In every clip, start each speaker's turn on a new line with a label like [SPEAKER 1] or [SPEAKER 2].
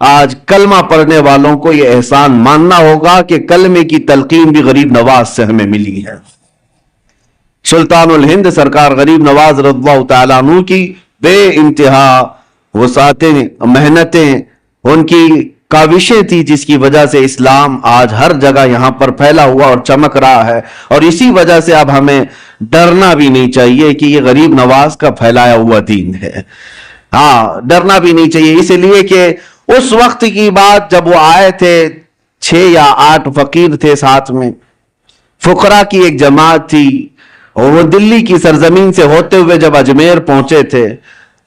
[SPEAKER 1] آج کلمہ پڑھنے والوں کو یہ احسان ماننا ہوگا کہ کلمے کی تلقین بھی غریب نواز سے ہمیں ملی ہے۔ سلطان الہند سرکار غریب نواز رضی اللہ تعالیٰ عنہ کی بے انتہا وسعتیں، محنتیں، ان کی کاوشیں تھی، جس کی وجہ سے اسلام آج ہر جگہ یہاں پر پھیلا ہوا اور چمک رہا ہے۔ اور اسی وجہ سے اب ہمیں ڈرنا بھی نہیں چاہیے کہ یہ غریب نواز کا پھیلایا ہوا دین ہے۔ ہاں، ڈرنا بھی نہیں چاہیے، اس لیے کہ اس وقت کی بات جب وہ آئے تھے، 6 یا 8 فقیر تھے ساتھ میں، فقراء کی ایک جماعت تھی، اور وہ دلی کی سرزمین سے ہوتے ہوئے جب اجمیر پہنچے تھے،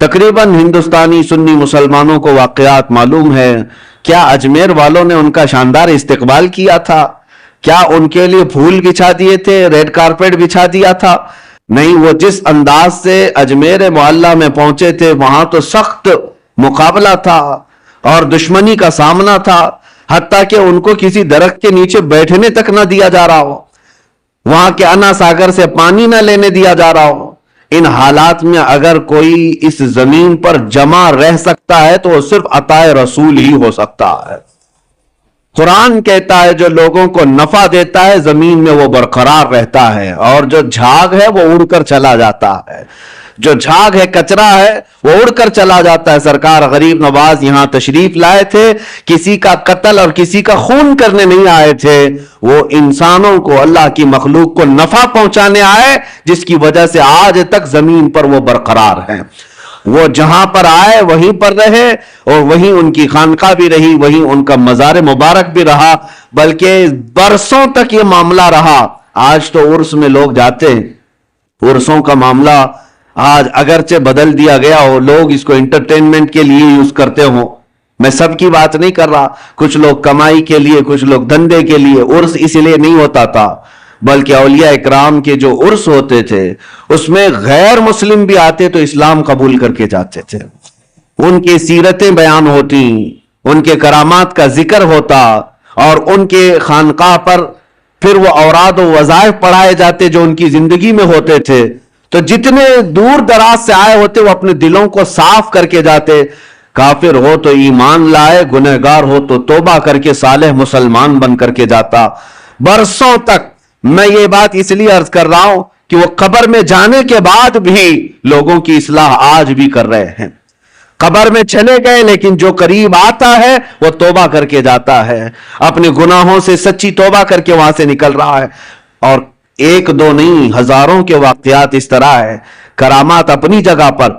[SPEAKER 1] تقریباً ہندوستانی سنی مسلمانوں کو واقعات معلوم ہے، کیا اجمیر والوں نے ان کا شاندار استقبال کیا تھا؟ کیا ان کے لیے پھول بچھا دیے تھے، ریڈ کارپیٹ بچھا دیا تھا؟ نہیں، وہ جس انداز سے اجمیر معلیٰ میں پہنچے تھے، وہاں تو سخت مقابلہ تھا اور دشمنی کا سامنا تھا، حتیٰ کہ ان کو کسی درخت کے نیچے بیٹھنے تک نہ دیا جا رہا ہو، وہاں کے انا ساگر سے پانی نہ لینے دیا جا رہا ہو۔ ان حالات میں اگر کوئی اس زمین پر جمع رہ سکتا ہے تو وہ صرف عطائے رسول ہی ہو سکتا ہے۔ قرآن کہتا ہے جو لوگوں کو نفع دیتا ہے زمین میں وہ برقرار رہتا ہے، اور جو جھاگ ہے وہ اڑ کر چلا جاتا ہے، جو جھاگ ہے، کچرا ہے، وہ اڑ کر چلا جاتا ہے۔ سرکار غریب نواز یہاں تشریف لائے تھے، کسی کا قتل اور کسی کا خون کرنے نہیں آئے تھے، وہ انسانوں کو، اللہ کی مخلوق کو نفع پہنچانے آئے، جس کی وجہ سے آج تک زمین پر وہ برقرار ہیں۔ وہ جہاں پر آئے وہیں پر رہے، اور وہیں ان کی خانقاہ بھی رہی، وہیں ان کا مزار مبارک بھی رہا، بلکہ برسوں تک یہ معاملہ رہا۔ آج تو عرس میں لوگ جاتے ہیں، عرسوں کا معاملہ آج اگرچہ بدل دیا گیا ہو، لوگ اس کو انٹرٹینمنٹ کے لیے یوز کرتے ہوں، میں سب کی بات نہیں کر رہا، کچھ لوگ کمائی کے لیے، کچھ لوگ دھندے کے لیے۔ عرس اس لیے نہیں ہوتا تھا، بلکہ اولیاء اکرام کے جو عرس ہوتے تھے اس میں غیر مسلم بھی آتے تو اسلام قبول کر کے جاتے تھے، ان کی سیرتیں بیان ہوتی، ان کے کرامات کا ذکر ہوتا، اور ان کے خانقاہ پر پھر وہ اوراد و وظائف پڑھائے جاتے جو ان کی زندگی میں ہوتے تھے۔ تو جتنے دور دراز سے آئے ہوتے وہ اپنے دلوں کو صاف کر کے جاتے، کافر ہو تو ایمان لائے، گنہگار ہو تو توبہ کر کے صالح مسلمان بن کر کے جاتا۔ برسوں تک میں یہ بات اس لیے عرض کر رہا ہوں کہ وہ قبر میں جانے کے بعد بھی لوگوں کی اصلاح آج بھی کر رہے ہیں۔ قبر میں چلے گئے لیکن جو قریب آتا ہے وہ توبہ کر کے جاتا ہے، اپنے گناہوں سے سچی توبہ کر کے وہاں سے نکل رہا ہے۔ اور ایک دو نہیں، ہزاروں کے واقعات اس طرح ہے، کرامات اپنی جگہ پر،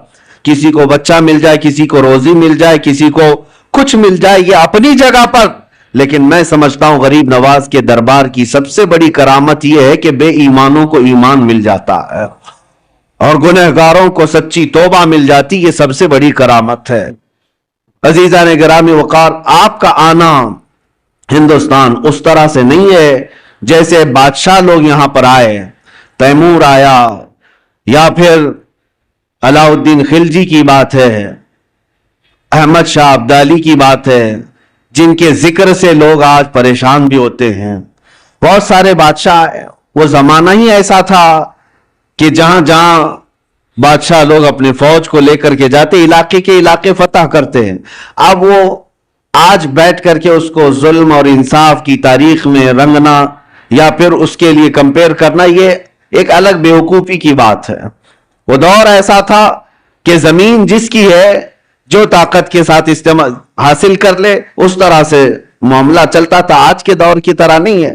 [SPEAKER 1] کسی کو بچہ مل جائے، کسی کو روزی مل جائے، کسی کو کچھ مل جائے، یہ اپنی جگہ پر۔ لیکن میں سمجھتا ہوں غریب نواز کے دربار کی سب سے بڑی کرامت یہ ہے کہ بے ایمانوں کو ایمان مل جاتا ہے اور گنہگاروں کو سچی توبہ مل جاتی، یہ سب سے بڑی کرامت ہے۔ عزیزان گرامی وقار، آپ کا آنا ہندوستان اس طرح سے نہیں ہے جیسے بادشاہ لوگ یہاں پر آئے، تیمور آیا یا پھر علاء الدین خلجی کی بات ہے، احمد شاہ ابدالی کی بات ہے، جن کے ذکر سے لوگ آج پریشان بھی ہوتے ہیں۔ بہت سارے بادشاہ آئے، وہ زمانہ ہی ایسا تھا کہ جہاں جہاں بادشاہ لوگ اپنے فوج کو لے کر کے جاتے، علاقے کے علاقے فتح کرتے ہیں۔ اب وہ آج بیٹھ کر کے اس کو ظلم اور انصاف کی تاریخ میں رنگنا یا پھر اس کے لیے کمپیئر کرنا، یہ ایک الگ بیوقوفی کی بات ہے۔ وہ دور ایسا تھا کہ زمین جس کی ہے جو طاقت کے ساتھ استعمال حاصل کر لے، اس طرح سے معاملہ چلتا تھا، آج کے دور کی طرح نہیں ہے۔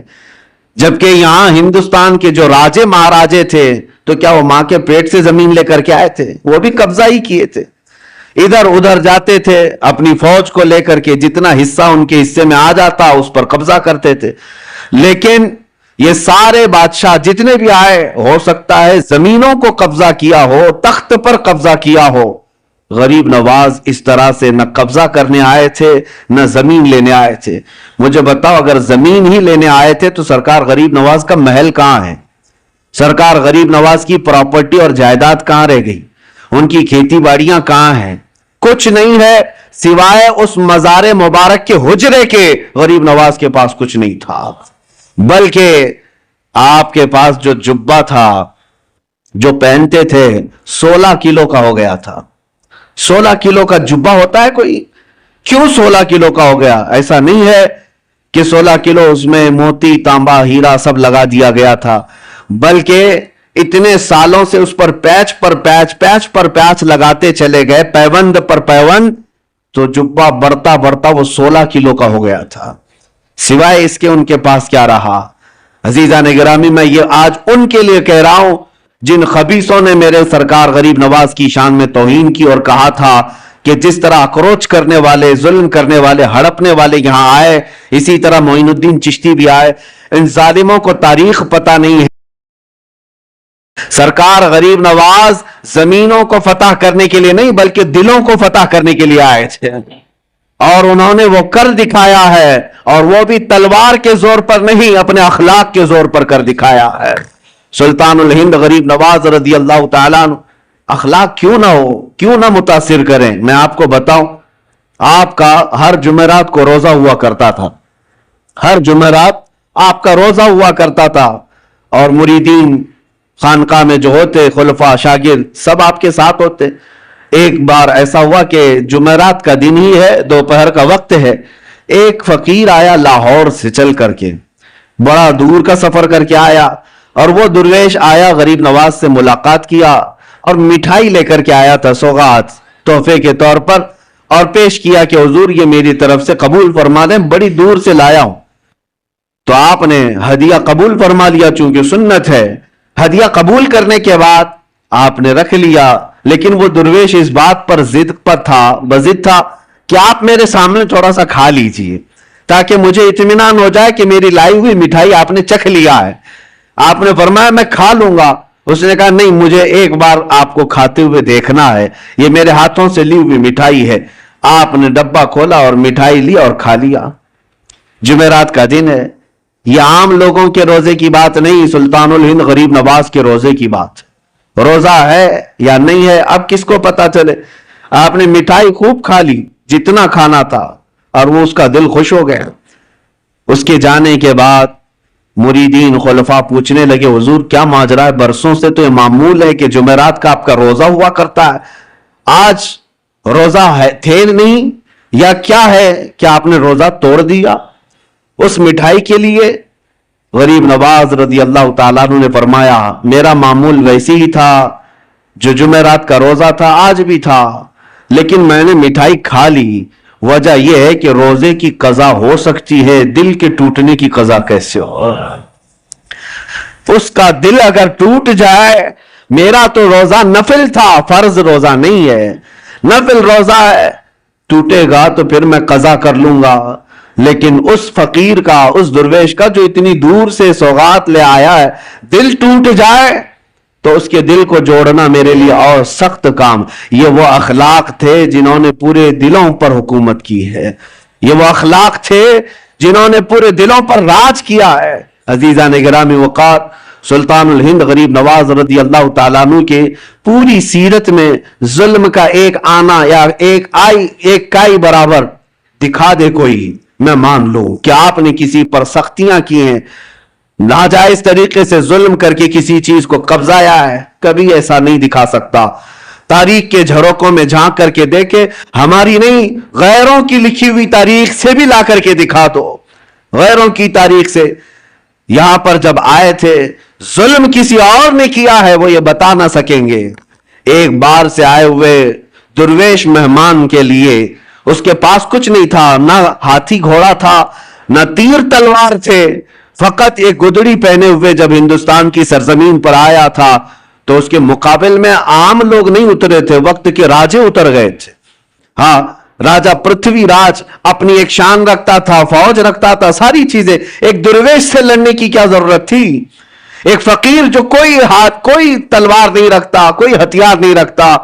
[SPEAKER 1] جبکہ یہاں ہندوستان کے جو راجے مہاراجے تھے تو کیا وہ ماں کے پیٹ سے زمین لے کر کے آئے تھے؟ وہ بھی قبضہ ہی کیے تھے، ادھر ادھر جاتے تھے اپنی فوج کو لے کر کے، جتنا حصہ ان کے حصے میں آ جاتا اس پر قبضہ کرتے تھے۔ لیکن یہ سارے بادشاہ جتنے بھی آئے، ہو سکتا ہے زمینوں کو قبضہ کیا ہو، تخت پر قبضہ کیا ہو، غریب نواز اس طرح سے نہ قبضہ کرنے آئے تھے نہ زمین لینے آئے تھے۔ مجھے بتاؤ، اگر زمین ہی لینے آئے تھے تو سرکار غریب نواز کا محل کہاں ہے؟ سرکار غریب نواز کی پراپرٹی اور جائیداد کہاں رہ گئی؟ ان کی کھیتی باڑیاں کہاں ہیں؟ کچھ نہیں ہے سوائے اس مزار مبارک کے حجرے کے، غریب نواز کے پاس کچھ نہیں تھا۔ بلکہ آپ کے پاس جو جبہ تھا جو پہنتے تھے 16 کلو کا ہو گیا تھا۔ 16 کلو کا جبہ ہوتا ہے کوئی کیوں 16 کلو کا ہو گیا؟ ایسا نہیں ہے کہ 16 کلو اس میں موتی تانبا ہیرا سب لگا دیا گیا تھا، بلکہ اتنے سالوں سے اس پر پیچ پر پیچ لگاتے چلے گئے، پیوند پر پیوند، تو جبہ بڑھتا بڑھتا وہ 16 کلو کا ہو گیا تھا۔ سوائے اس کے ان کے پاس کیا رہا؟ عزیزان گرامی، میں یہ آج ان کے لیے کہہ رہا ہوں جن خبیثوں نے میرے سرکار غریب نواز کی شان میں توہین کی اور کہا تھا کہ جس طرح اکروچ کرنے والے، ظلم کرنے والے، ہڑپنے والے یہاں آئے، اسی طرح معین الدین چشتی بھی آئے۔ ان ظالموں کو تاریخ پتہ نہیں ہے۔ سرکار غریب نواز زمینوں کو فتح کرنے کے لیے نہیں بلکہ دلوں کو فتح کرنے کے لیے آئے تھے، اور انہوں نے وہ کر دکھایا ہے، اور وہ بھی تلوار کے زور پر نہیں، اپنے اخلاق کے زور پر کر دکھایا ہے۔ سلطان الہند غریب نواز رضی اللہ تعالیٰ عنہ اخلاق کیوں نہ ہو، کیوں نہ متاثر کریں؟ میں آپ کو بتاؤں، آپ کا ہر جمعرات کو روزہ ہوا کرتا تھا، ہر جمعرات آپ کا روزہ ہوا کرتا تھا، اور مریدین خانقاہ میں جو ہوتے، خلفاء، شاگرد، سب آپ کے ساتھ ہوتے۔ ایک بار ایسا ہوا کہ جمعرات کا دن ہی ہے، دوپہر کا وقت ہے، ایک فقیر آیا لاہور سے چل کر کے، بڑا دور کا سفر کر کے آیا، اور وہ درویش آیا، غریب نواز سے ملاقات کیا اور مٹھائی لے کر کے آیا تھا، سوغات تحفے کے طور پر، اور پیش کیا کہ حضور یہ میری طرف سے قبول فرما دیں، بڑی دور سے لایا ہوں۔ تو آپ نے ہدیہ قبول فرما لیا، چونکہ سنت ہے۔ ہدیہ قبول کرنے کے بعد آپ نے رکھ لیا، لیکن وہ درویش اس بات پر ضد تھا کہ آپ میرے سامنے تھوڑا سا کھا لیجئے تاکہ مجھے اطمینان ہو جائے کہ میری لائی ہوئی مٹھائی آپ نے چکھ لیا ہے۔ آپ نے فرمایا میں کھا لوں گا۔ اس نے کہا نہیں، مجھے ایک بار آپ کو کھاتے ہوئے دیکھنا ہے، یہ میرے ہاتھوں سے لی ہوئی مٹھائی ہے۔ آپ نے ڈبہ کھولا اور مٹھائی لی اور کھا لیا۔ جمعرات کا دن ہے، یہ عام لوگوں کے روزے کی بات نہیں، سلطان الہند غریب نواز کے روزے کی بات۔ روزہ ہے یا نہیں ہے اب کس کو پتا چلے؟ آپ نے مٹھائی خوب کھا لی، جتنا کھانا تھا، اور وہ اس کا دل خوش ہو گیا۔ اس کے جانے کے بعد مریدین خلفاء پوچھنے لگے حضور کیا ماجرا ہے؟ برسوں سے تو یہ معمول ہے کہ جمعرات کا آپ کا روزہ ہوا کرتا ہے، آج روزہ ہے تھے نہیں یا کیا ہے کہ آپ نے روزہ توڑ دیا اس مٹھائی کے لیے؟ غریب نواز رضی اللہ تعالیٰ عنہ نے فرمایا میرا معمول ویسی ہی تھا، جو جمعرات کا روزہ تھا آج بھی تھا، لیکن میں نے مٹھائی کھا لی۔ وجہ یہ ہے کہ روزے کی قضا ہو سکتی ہے، دل کے ٹوٹنے کی قضا کیسے ہو؟ اس کا دل اگر ٹوٹ جائے، میرا تو روزہ نفل تھا، فرض روزہ نہیں ہے، نفل روزہ ہے، ٹوٹے گا تو پھر میں قضا کر لوں گا، لیکن اس فقیر کا، اس درویش کا جو اتنی دور سے سوغات لے آیا ہے، دل ٹوٹ جائے تو اس کے دل کو جوڑنا میرے لیے اور سخت کام۔ یہ وہ اخلاق تھے جنہوں نے پورے دلوں پر حکومت کی ہے، یہ وہ اخلاق تھے جنہوں نے پورے دلوں پر راج کیا ہے۔ عزیزان گرامی وقار، سلطان الہند غریب نواز رضی اللہ تعالیٰ عنہ کے پوری سیرت میں ظلم کا ایک آنا یا ایک کائی برابر دکھا دے کوئی، میں مان لوں کہ آپ نے کسی پر سختیاں کی ہیں، ناجائز طریقے سے ظلم کر کے کسی چیز کو قبضایا ہے، کبھی ایسا نہیں دکھا سکتا۔ تاریخ کے جھروکوں میں جھانک کر کے دیکھے، ہماری نہیں غیروں کی لکھی ہوئی تاریخ سے بھی لا کر کے دکھا دو، غیروں کی تاریخ سے۔ یہاں پر جب آئے تھے ظلم کسی اور نے کیا ہے وہ یہ بتا نہ سکیں گے۔ ایک بار سے آئے ہوئے درویش مہمان کے لیے اس کے پاس کچھ نہیں تھا، نہ ہاتھی گھوڑا تھا، نہ تیر تلوار تھے، فقط ایک گدڑی پہنے ہوئے جب ہندوستان کی سرزمین پر آیا تھا تو اس کے مقابل میں عام لوگ نہیں اترے تھے، وقت کے راجے اتر گئے تھے۔ ہاں، راجہ پرتھوی راج اپنی ایک شان رکھتا تھا، فوج رکھتا تھا، ساری چیزیں، ایک درویش سے لڑنے کی کیا ضرورت تھی؟ ایک فقیر جو کوئی تلوار نہیں رکھتا، کوئی ہتھیار نہیں رکھتا،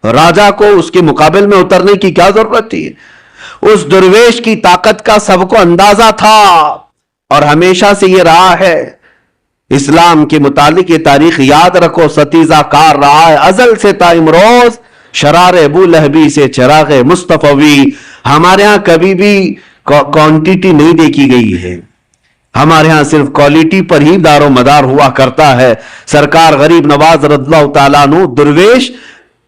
[SPEAKER 1] راجہ کو اس کے مقابل میں اترنے کی کیا ضرورت تھی؟ اس درویش کی طاقت کا سب کو اندازہ تھا، اور ہمیشہ سے یہ رہا ہے۔ اسلام کے متعلق یہ تاریخ یاد رکھو، ستیزہ کار رہا ہے ازل سے تا امروز، شرار ابو لہبی سے چراغ مصطفی۔ ہمارے ہاں کبھی بھی کوانٹیٹی نہیں دیکھی گئی ہے، ہمارے ہاں صرف کوالٹی پر ہی دار و مدار ہوا کرتا ہے۔ سرکار غریب نواز رضی اللہ تعالیٰ عنہ درویش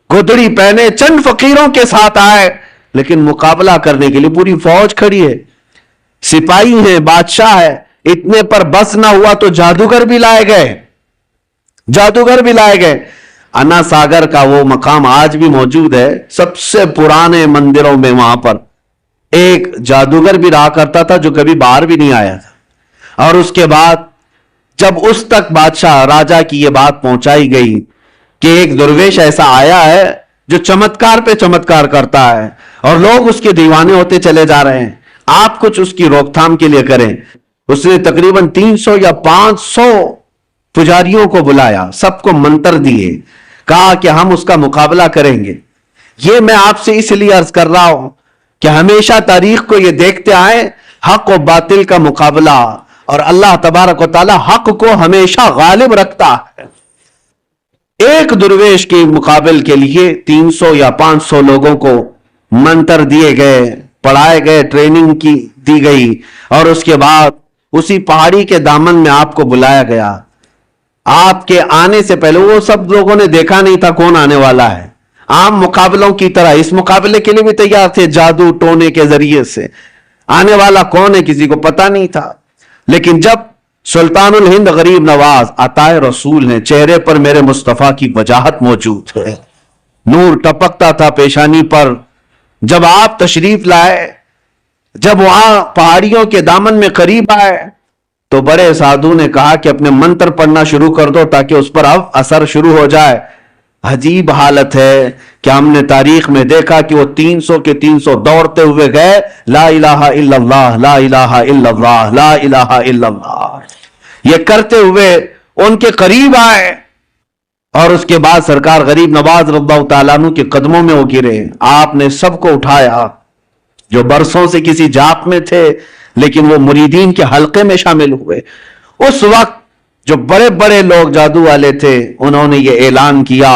[SPEAKER 1] گدڑی پہنے چند فقیروں کے ساتھ آئے، لیکن مقابلہ کرنے کے لیے پوری فوج کھڑی ہے, سپاہی ہیں, بادشاہ ہے. اتنے پر بس نہ ہوا تو جادوگر بھی لائے گئے, جادوگر بھی لائے گئے. انا ساگر کا وہ مقام آج بھی موجود ہے, سب سے پرانے مندروں میں. وہاں پر ایک جادوگر بھی رہا کرتا تھا جو کبھی باہر بھی نہیں آیا تھا. اور اس کے بعد جب اس تک بادشاہ راجا کی یہ بات پہنچائی گئی کہ ایک درویش ایسا آیا ہے جو چمتکار پہ چمتکار کرتا ہے اور لوگ اس کے دیوانے ہوتے چلے جا رہے ہیں, آپ کچھ اس کی روک تھام کے لیے کریں. اس نے تقریباً 300 یا 500 پجاریوں کو بلایا, سب کو منتر دیے, کہا کہ ہم اس کا مقابلہ کریں گے. یہ میں آپ سے اس لیے عرض کر رہا ہوں کہ ہمیشہ تاریخ کو یہ دیکھتے آئیں حق و باطل کا مقابلہ, اور اللہ تبارک و تعالی حق کو ہمیشہ غالب رکھتا ہے. ایک درویش کے مقابل کے لیے 300 یا 500 لوگوں کو منتر دیے گئے, پڑھائے گئے, ٹریننگ کی دی گئی, اور اس کے بعد اسی پہاڑی کے دامن میں آپ کو بلایا گیا. آپ کے آنے سے پہلے وہ سب لوگوں نے دیکھا نہیں تھا کون آنے والا ہے. عام مقابلوں کی طرح اس مقابلے کے لیے بھی تیار تھے, جادو ٹونے کے ذریعے سے. آنے والا کون ہے کسی کو پتا نہیں تھا. لیکن جب سلطان الہند غریب نواز عطائے رسول ہیں, چہرے پر میرے مصطفیٰ کی وجاہت موجود ہے, نور ٹپکتا تھا پیشانی پر. جب آپ تشریف لائے, جب وہاں پہاڑیوں کے دامن میں قریب آئے, تو بڑے سادھو نے کہا کہ اپنے منتر پڑھنا شروع کر دو تاکہ اس پر اب اثر شروع ہو جائے. عجیب حالت ہے کہ ہم نے تاریخ میں دیکھا کہ وہ 300 کے 300 دوڑتے ہوئے گئے, لا الہ الا اللہ, لا الہ الا اللہ, لا الہ الا اللہ, یہ کرتے ہوئے ان کے قریب آئے. اور اس کے بعد سرکار غریب نواز رضی اللہ تعالیٰ عنہ کے قدموں میں وہ گرے. آپ نے سب کو اٹھایا جو برسوں سے کسی جاپ میں تھے لیکن وہ مریدین کے حلقے میں شامل ہوئے. اس وقت جو بڑے بڑے لوگ جادو والے تھے انہوں نے یہ اعلان کیا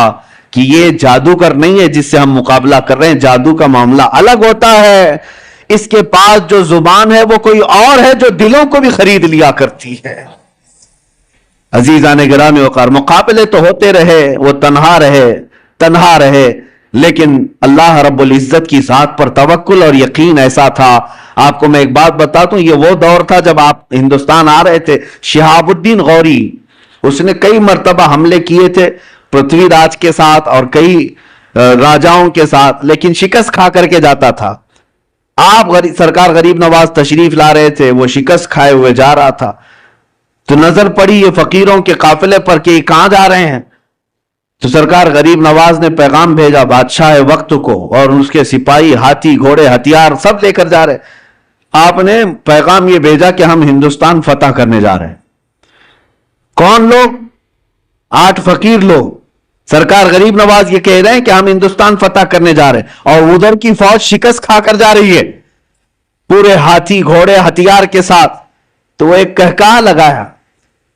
[SPEAKER 1] کہ یہ جادوگر نہیں ہے جس سے ہم مقابلہ کر رہے ہیں, جادو کا معاملہ الگ ہوتا ہے. اس کے پاس جو زبان ہے وہ کوئی اور ہے جو دلوں کو بھی خرید لیا کرتی ہے. عزیزان گرامی وقار, مقابلے تو ہوتے رہے, وہ تنہا رہے, لیکن اللہ رب العزت کی ذات پر توکل اور یقین ایسا تھا. آپ کو میں ایک بات بتاتا ہوں, یہ وہ دور تھا جب آپ ہندوستان آ رہے تھے. شہاب الدین غوری, اس نے کئی مرتبہ حملے کیے تھے پرتھوی راج کے ساتھ اور کئی راجاؤں کے ساتھ, لیکن شکست کھا کر کے جاتا تھا. آپ سرکار غریب نواز تشریف لا رہے تھے, وہ شکست کھائے ہوئے جا رہا تھا, تو نظر پڑی یہ فقیروں کے قافلے پر کہ یہ کہاں جا رہے ہیں. تو سرکار غریب نواز نے پیغام بھیجا بادشاہ وقت کو, اور اس کے سپاہی ہاتھی گھوڑے ہتھیار سب لے کر جا رہے. آپ نے پیغام یہ بھیجا کہ ہم ہندوستان فتح کرنے جا رہے ہیں. کون لوگ؟ 8 فقیر لوگ. سرکار غریب نواز یہ کہہ رہے ہیں کہ ہم ہندوستان فتح کرنے جا رہے ہیں, اور ادھر کی فوج شکست کھا کر جا رہی ہے پورے ہاتھی گھوڑے ہتھیار کے ساتھ. تو وہ ایک کہکہا لگایا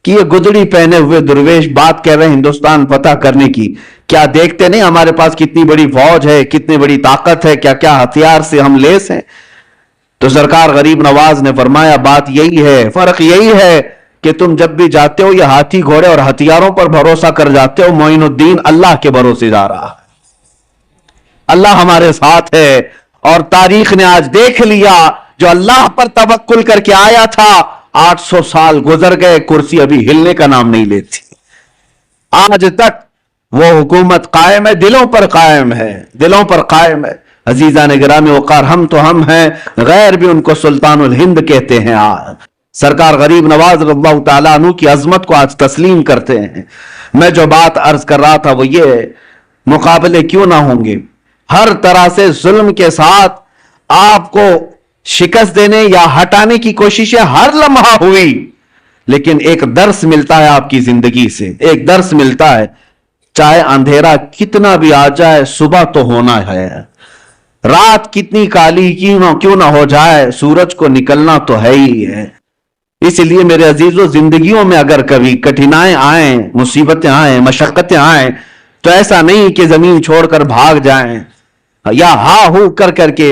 [SPEAKER 1] کہ یہ گدڑی پہنے ہوئے درویش بات کہہ رہے ہیں ہندوستان فتح کرنے کی, کیا دیکھتے نہیں ہمارے پاس کتنی بڑی فوج ہے, کتنی بڑی طاقت ہے, کیا کیا ہتھیار سے ہم لیس ہیں. تو سرکار غریب نواز نے فرمایا بات یہی ہے, فرق یہی ہے کہ تم جب بھی جاتے ہو یہ ہاتھی گھوڑے اور ہتھیاروں پر بھروسہ کر جاتے ہو, معین الدین اللہ کے بھروسے جا رہا ہے, اللہ ہمارے ساتھ ہے. اور تاریخ نے آج دیکھ لیا جو اللہ پر توکل کر کے آیا تھا 800 سال گزر گئے, کرسی ابھی ہلنے کا نام نہیں لیتی. آج تک وہ حکومت قائم ہے, دلوں پر قائم ہے, دلوں پر قائم ہے. عزیزان گرامی وقار, ہم تو ہم ہیں, غیر بھی ان کو سلطان الہند کہتے ہیں. سرکار غریب نواز رضی اللہ تعالیٰ عنہ کی عظمت کو آج تسلیم کرتے ہیں. میں جو بات عرض کر رہا تھا وہ یہ, مقابلے کیوں نہ ہوں گے, ہر طرح سے ظلم کے ساتھ آپ کو شکست دینے یا ہٹانے کی کوششیں ہر لمحہ ہوئی, لیکن ایک درس ملتا ہے آپ کی زندگی سے, ایک درس ملتا ہے, چاہے اندھیرا کتنا بھی آ جائے صبح تو ہونا ہے, رات کتنی کالی کیوں نہ ہو جائے سورج کو نکلنا تو ہے ہی ہے. اس لیے میرے عزیزو, زندگیوں میں اگر کبھی کٹھنائیں آئیں, مصیبتیں آئیں, مشقتیں آئیں, تو ایسا نہیں کہ زمین چھوڑ کر بھاگ جائیں یا ہا ہو کر کے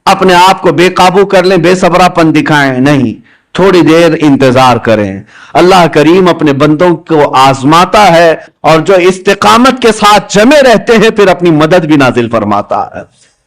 [SPEAKER 1] اپنے آپ کو بے قابو کر لیں, بے صبرا پن دکھائیں. نہیں, تھوڑی دیر انتظار کریں. اللہ کریم اپنے بندوں کو آزماتا ہے, اور جو استقامت کے ساتھ جمے رہتے ہیں پھر اپنی مدد بھی نازل فرماتا ہے.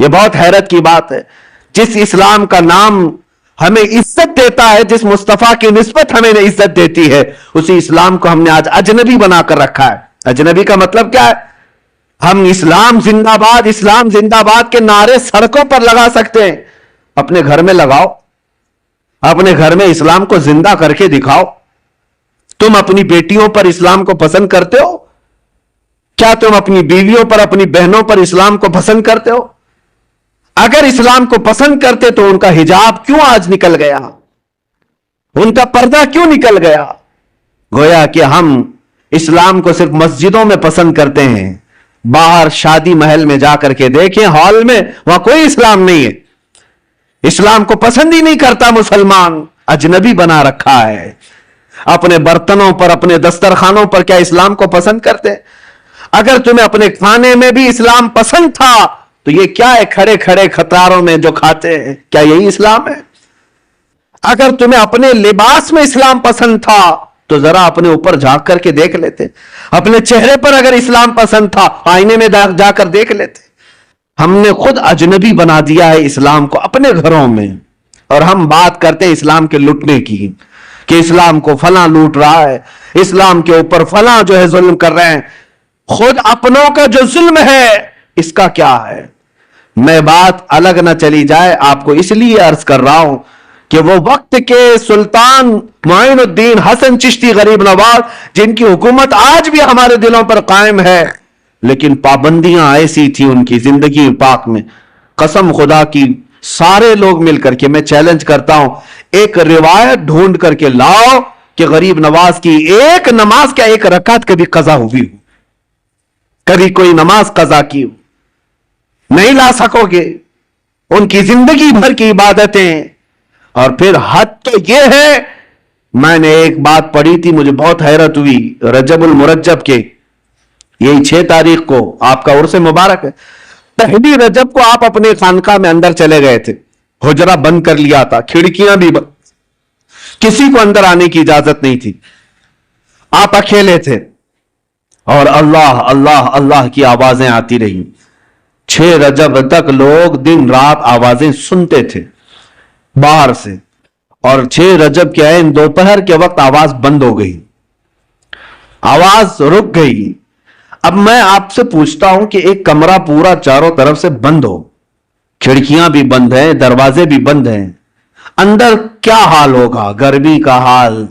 [SPEAKER 1] یہ بہت حیرت کی بات ہے. جس اسلام کا نام ہمیں عزت دیتا ہے, جس مصطفیٰ کی نسبت ہمیں عزت دیتی ہے, اسی اسلام کو ہم نے آج اجنبی بنا کر رکھا ہے. اجنبی کا مطلب کیا ہے؟ ہم اسلام زندہ باد, اسلام زندہ باد کے نعرے سڑکوں پر لگا سکتے ہیں, اپنے گھر میں لگاؤ, اپنے گھر میں اسلام کو زندہ کر کے دکھاؤ. تم اپنی بیٹیوں پر اسلام کو پسند کرتے ہو؟ کیا تم اپنی بیویوں پر, اپنی بہنوں پر اسلام کو پسند کرتے ہو؟ اگر اسلام کو پسند کرتے تو ان کا حجاب کیوں آج نکل گیا, ان کا پردہ کیوں نکل گیا؟ گویا کہ ہم اسلام کو صرف مسجدوں میں پسند کرتے ہیں. باہر شادی محل میں جا کر کے دیکھیں, ہال میں, وہاں کوئی اسلام نہیں ہے. اسلام کو پسند ہی نہیں کرتا مسلمان, اجنبی بنا رکھا ہے. اپنے برتنوں پر, اپنے دسترخوانوں پر کیا اسلام کو پسند کرتے؟ اگر تمہیں اپنے کھانے میں بھی اسلام پسند تھا تو یہ کیا ہے کھڑے کھڑے قطاروں میں جو کھاتے ہیں, کیا یہی اسلام ہے؟ اگر تمہیں اپنے لباس میں اسلام پسند تھا تو ذرا اپنے اوپر جھانک کر کے دیکھ لیتے. اپنے چہرے پر اگر اسلام پسند تھا, آئینے میں جا کر دیکھ لیتے. ہم نے خود اجنبی بنا دیا ہے اسلام کو اپنے گھروں میں, اور ہم بات کرتے ہیں اسلام کے لٹنے کی, کہ اسلام کو فلاں لوٹ رہا ہے, اسلام کے اوپر فلاں جو ہے ظلم کر رہے ہیں. خود اپنوں کا جو ظلم ہے اس کا کیا ہے؟ میں بات الگ نہ چلی جائے, آپ کو اس لیے عرض کر رہا ہوں کہ وہ وقت کے سلطان معین الدین حسن چشتی غریب نواز, جن کی حکومت آج بھی ہمارے دلوں پر قائم ہے, لیکن پابندیاں ایسی تھی ان کی زندگی پاک میں, قسم خدا کی سارے لوگ مل کر کے, میں چیلنج کرتا ہوں, ایک روایت ڈھونڈ کر کے لاؤ کہ غریب نواز کی ایک نماز کیا ایک رکعت کبھی قضا ہوئی ہو, کبھی کوئی نماز قضا کی ہو, نہیں لا سکو گے. ان کی زندگی بھر کی عبادتیں. اور پھر حد تو یہ ہے, میں نے ایک بات پڑھی تھی, مجھے بہت حیرت ہوئی. رجب المرجب کے یہی 6 تاریخ کو آپ کا عرس مبارک ہے. پہلی رجب کو آپ اپنے خانقاہ میں اندر چلے گئے تھے, حجرہ بند کر لیا تھا, کھڑکیاں بھی بند, کسی کو اندر آنے کی اجازت نہیں تھی, آپ اکیلے تھے, اور اللہ اللہ اللہ کی آوازیں آتی رہی. 6 رجب تک لوگ دن رات آوازیں سنتے تھے باہر سے, اور 6 رجب کے عین دوپہر کے وقت آواز بند ہو گئی, آواز رک گئی. اب میں آپ سے پوچھتا ہوں کہ ایک کمرہ پورا چاروں طرف سے بند ہو, کھڑکیاں بھی بند ہیں, دروازے بھی بند ہیں, اندر کیا حال ہوگا؟ گرمی کا حال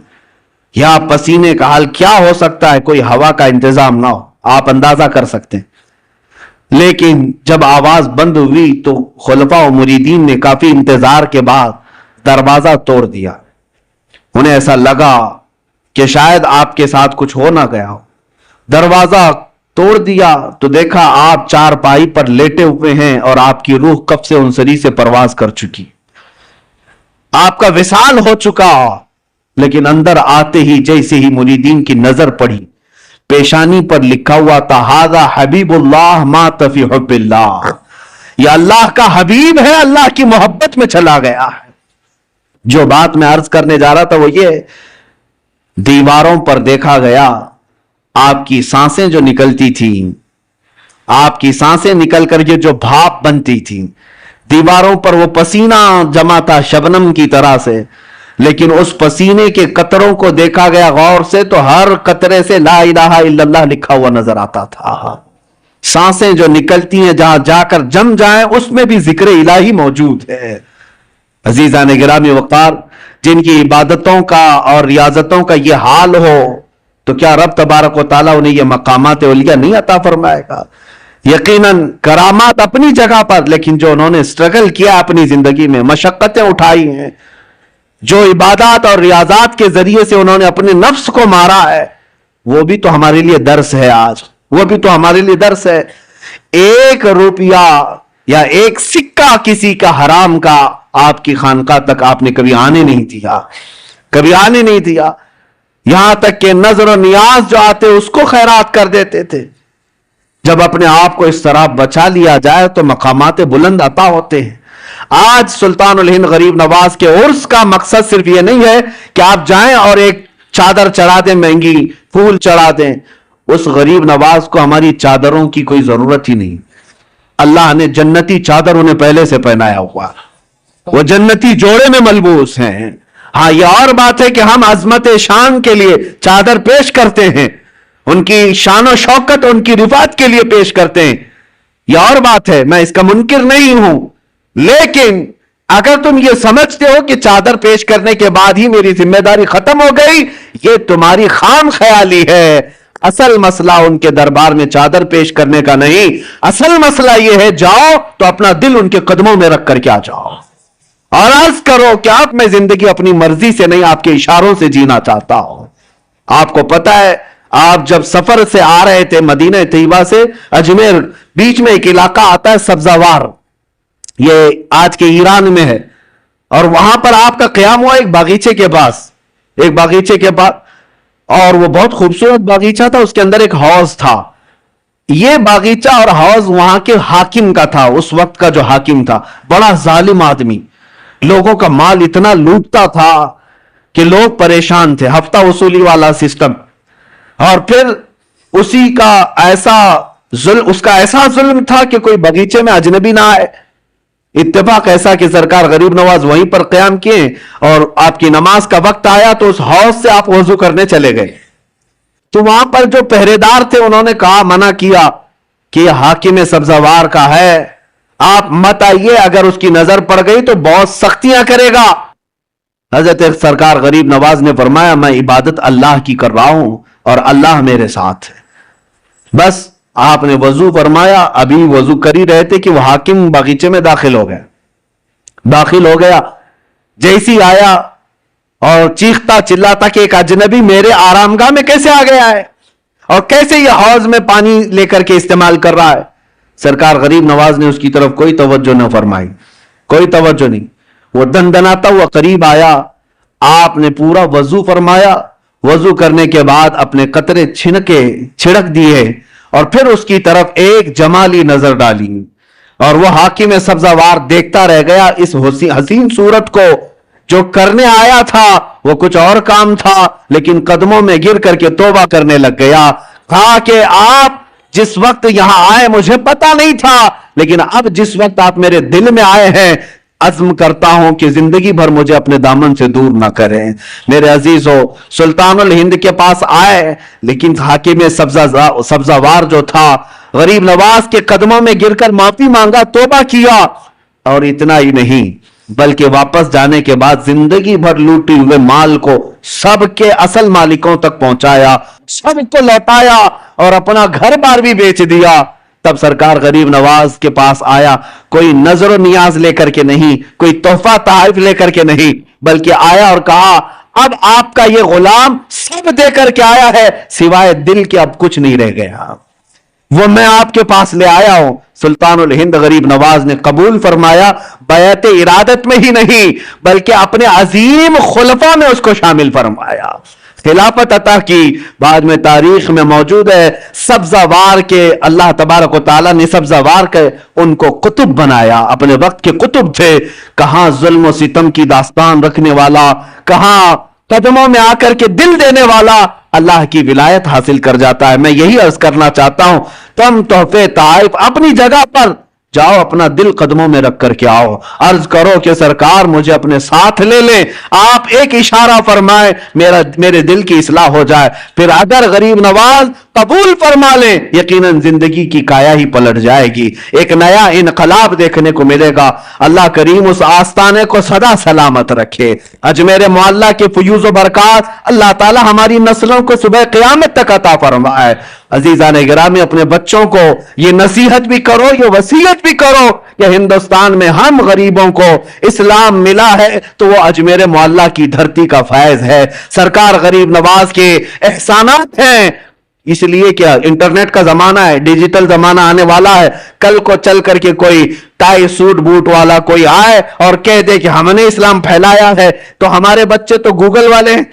[SPEAKER 1] یا پسینے کا حال کیا ہو سکتا ہے؟ کوئی ہوا کا انتظام نہ ہو, آپ اندازہ کر سکتے ہیں. لیکن جب آواز بند ہوئی تو خلفاء و مریدین نے کافی انتظار کے بعد دروازہ توڑ دیا. انہیں ایسا لگا کہ شاید آپ کے ساتھ کچھ ہو نہ گیا ہو. دروازہ توڑ دیا تو دیکھا آپ چارپائی پر لیٹے ہوئے ہیں, اور آپ کی روح کب سے انصری سے پرواز کر چکی, آپ کا وصال ہو چکا. لیکن اندر آتے ہی جیسے ہی مریدین کی نظر پڑی, پیشانی پر لکھا ہوا تھا, ھذا حبیب اللہ مات فی حب اللہ, یہ اللہ کا حبیب ہے, اللہ کی محبت میں چلا گیا ہے. جو بات میں عرض کرنے جا رہا تھا وہ یہ, دیواروں پر دیکھا گیا آپ کی سانسیں جو نکلتی تھیں, آپ کی سانسیں نکل کر کے جو بھاپ بنتی تھی, دیواروں پر وہ پسینہ جمع تھا شبنم کی طرح سے, لیکن اس پسینے کے قطروں کو دیکھا گیا غور سے تو ہر قطرے سے لا الہ الا اللہ لکھا ہوا نظر آتا تھا. سانسیں جو نکلتی ہیں جہاں جا کر جم جائیں اس میں بھی ذکر الہی موجود ہے. عزیزان گرامی وقار, جن کی عبادتوں کا اور ریاضتوں کا یہ حال ہو تو کیا رب تبارک و تعالیٰ انہیں یہ مقامات علیہ نہیں عطا فرمائے گا؟ یقیناً کرامات اپنی جگہ پر, لیکن جو انہوں نے سٹرگل کیا اپنی زندگی میں, مشقتیں اٹھائی ہیں, جو عبادات اور ریاضات کے ذریعے سے انہوں نے اپنے نفس کو مارا ہے, وہ بھی تو ہمارے لیے درس ہے. آج وہ بھی تو ہمارے لیے درس ہے. 1 روپیہ یا 1 سکہ کسی کا حرام کا آپ کی خانقاہ تک آپ نے کبھی آنے نہیں دیا, کبھی آنے نہیں دیا. یہاں تک کہ نظر و نیاز جو آتے اس کو خیرات کر دیتے تھے. جب اپنے آپ کو اس طرح بچا لیا جائے تو مقامات بلند عطا ہوتے ہیں. آج سلطان الہند غریب نواز کے عرس کا مقصد صرف یہ نہیں ہے کہ آپ جائیں اور ایک چادر چڑھا دیں, مہنگی پھول چڑھا دیں. اس غریب نواز کو ہماری چادروں کی کوئی ضرورت ہی نہیں, اللہ نے جنتی چادر انہیں پہلے سے پہنایا ہوا, وہ جنتی جوڑے میں ملبوس ہیں. ہاں یہ اور بات ہے کہ ہم عظمت شان کے لیے چادر پیش کرتے ہیں, ان کی شان و شوکت ان کی رفعت کے لیے پیش کرتے ہیں, یہ اور بات ہے, میں اس کا منکر نہیں ہوں. لیکن اگر تم یہ سمجھتے ہو کہ چادر پیش کرنے کے بعد ہی میری ذمہ داری ختم ہو گئی, یہ تمہاری خام خیالی ہے. اصل مسئلہ ان کے دربار میں چادر پیش کرنے کا نہیں, اصل مسئلہ یہ ہے جاؤ تو اپنا دل ان کے قدموں میں رکھ کر کے آ جاؤ اور عرض کرو کہ آپ میں زندگی اپنی مرضی سے نہیں آپ کے اشاروں سے جینا چاہتا ہوں. آپ کو پتا ہے آپ جب سفر سے آ رہے تھے مدینہ طیبہ سے اجمیر, بیچ میں ایک علاقہ آتا ہے سبزوار, یہ آج کے ایران میں ہے, اور وہاں پر آپ کا قیام ہوا ایک باغیچے کے پاس, اور وہ بہت خوبصورت باغیچہ تھا, اس کے اندر ایک حوض تھا. یہ باغیچہ اور حوض وہاں کے حاکم کا تھا, اس وقت کا جو حاکم تھا بڑا ظالم آدمی, لوگوں کا مال اتنا لوٹتا تھا کہ لوگ پریشان تھے, ہفتہ وصولی والا سسٹم. اور پھر اسی کا اس کا ایسا ظلم تھا کہ کوئی باغیچے میں اجنبی نہ آئے. اتفاق ایسا کہ سرکار غریب نواز وہیں پر قیام کیے اور آپ کی نماز کا وقت آیا تو اس حوض سے آپ وضو کرنے چلے گئے. تو وہاں پر جو پہرے دار تھے انہوں نے کہا, منع کیا کہ یہ حاکم سبزوار کا ہے, آپ مت آئیے, اگر اس کی نظر پڑ گئی تو بہت سختیاں کرے گا. حضرت سرکار غریب نواز نے فرمایا میں عبادت اللہ کی کر رہا ہوں اور اللہ میرے ساتھ ہے. بس آپ نے وضو فرمایا, ابھی وضو کر ہی رہے تھے کہ وہ حاکم باغیچے میں داخل ہو گیا. جیسی آیا اور چیختا چلاتا کہ ایک اجنبی میرے آرام گاہ میں کیسے آ گیا ہے اور کیسے یہ حوض میں پانی لے کر کے استعمال کر رہا ہے. سرکار غریب نواز نے اس کی طرف کوئی توجہ نہ فرمائی, کوئی توجہ نہیں. وہ دندناتا ہوا قریب آیا, آپ نے پورا وضو فرمایا, وضو کرنے کے بعد اپنے قطرے چھڑک دیے اور پھر اس کی طرف ایک جمالی نظر ڈالی, اور وہ حاکم سبزوار دیکھتا رہ گیا اس حسین صورت کو. جو کرنے آیا تھا وہ کچھ اور کام تھا, لیکن قدموں میں گر کر کے توبہ کرنے لگ گیا. کہا کہ آپ جس وقت یہاں آئے مجھے پتا نہیں تھا, لیکن اب جس وقت آپ میرے دل میں آئے ہیں عزم کرتا ہوں کہ زندگی بھر مجھے اپنے دامن سے دور نہ کریں. میرے عزیزو, سلطان الہند کے پاس آئے, لیکن حاکم سبزوار جو تھا غریب نواز کے قدموں میں گر کر معافی مانگا, توبہ کیا, اور اتنا ہی نہیں بلکہ واپس جانے کے بعد زندگی بھر لوٹی ہوئے مال کو سب کے اصل مالکوں تک پہنچایا, سب کو لوٹایا اور اپنا گھر بار بھی بیچ دیا. تب سرکار غریب نواز کے پاس آیا, کوئی نظر و نیاز لے کر کے نہیں, کوئی تحفہ تحائف لے کر کے نہیں, بلکہ آیا اور کہا اب آپ کا یہ غلام سب دے کر کے آیا ہے, سوائے دل کے اب کچھ نہیں رہ گیا, وہ میں آپ کے پاس لے آیا ہوں. سلطان الہند غریب نواز نے قبول فرمایا, بیعت ارادت میں ہی نہیں بلکہ اپنے عظیم خلفاء میں اس کو شامل فرمایا, خلافت عطا کی. بعد میں تاریخ میں موجود ہے سبزوار کے اللہ تبارک و تعالیٰ نے سبزوار کے ان کو قطب بنایا, اپنے وقت کے قطب تھے. کہاں ظلم و ستم کی داستان رکھنے والا, کہاں قدموں میں آ کر کے دل دینے والا اللہ کی ولایت حاصل کر جاتا ہے. میں یہی عرض کرنا چاہتا ہوں, تم تحفے تحائف اپنی جگہ پر جاؤ, اپنا دل قدموں میں رکھ کر کے آؤ, عرض کرو کہ سرکار مجھے اپنے ساتھ لے لیں, آپ ایک اشارہ فرمائیں میرے دل کی اصلاح ہو جائے. پھر اگر غریب نواز قبول فرما لیں یقیناً زندگی کی کایا ہی پلٹ جائے گی, ایک نیا انقلاب دیکھنے کو ملے گا. اللہ کریم اس آستانے کو سدا سلامت رکھے. اجمیر معلیٰ کے فیوز و برکات اللہ تعالی ہماری نسلوں کو صبح قیامت تک عطا فرمائے. عزیزان گرامی, اپنے بچوں کو یہ نصیحت بھی کرو, یہ وصیت بھی کرو کہ ہندوستان میں ہم غریبوں کو اسلام ملا ہے تو وہ اجمیر معلیٰ کی دھرتی کا فیض ہے, سرکار غریب نواز کے احسانات ہیں. اس لیے کیا انٹرنیٹ کا زمانہ ہے, ڈیجیٹل زمانہ آنے والا ہے, کل کو چل کر کے کوئی ٹائی سوٹ بوٹ والا کوئی آئے اور کہہ دے کہ ہم نے اسلام پھیلایا ہے, تو ہمارے بچے تو گوگل والے ہیں,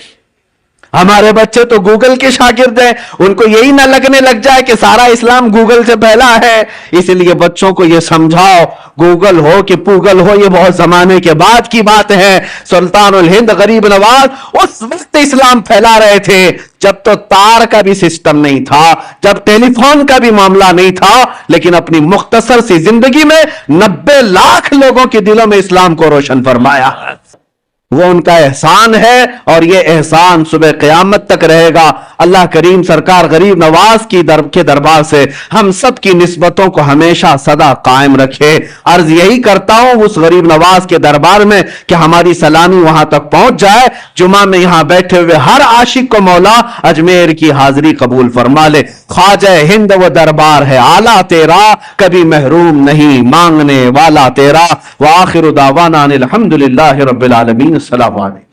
[SPEAKER 1] ہمارے بچے تو گوگل کے شاگرد ہیں، ان کو یہی نہ لگنے لگ جائے کہ سارا اسلام گوگل سے پھیلا ہے۔ اس لیے بچوں کو یہ سمجھاؤ، گوگل ہو کہ پوگل ہو، یہ بہت زمانے کے بعد کی بات ہے۔ سلطان الہند غریب نواز اس وقت اسلام پھیلا رہے تھے جب تو تار کا بھی سسٹم نہیں تھا، جب ٹیلی فون کا بھی معاملہ نہیں تھا، لیکن اپنی مختصر سی زندگی میں 90 لاکھ لوگوں کے دلوں میں اسلام کو روشن فرمایا۔ وہ ان کا احسان ہے اور یہ احسان صبح قیامت تک رہے گا۔ اللہ کریم سرکار غریب نواز کے دربار سے ہم سب کی نسبتوں کو ہمیشہ سدا قائم رکھے۔ عرض یہی کرتا ہوں اس غریب نواز کے دربار میں کہ ہماری سلامی وہاں تک پہنچ جائے، جمعہ میں یہاں بیٹھے ہوئے ہر عاشق کو مولا اجمیر کی حاضری قبول فرما لے۔ خواجہ ہند وہ دربار ہے اعلیٰ تیرا، کبھی محروم نہیں مانگنے والا تیرا۔ وآخر دعوانا الحمدللہ رب العالمین۔ السلام علیکم۔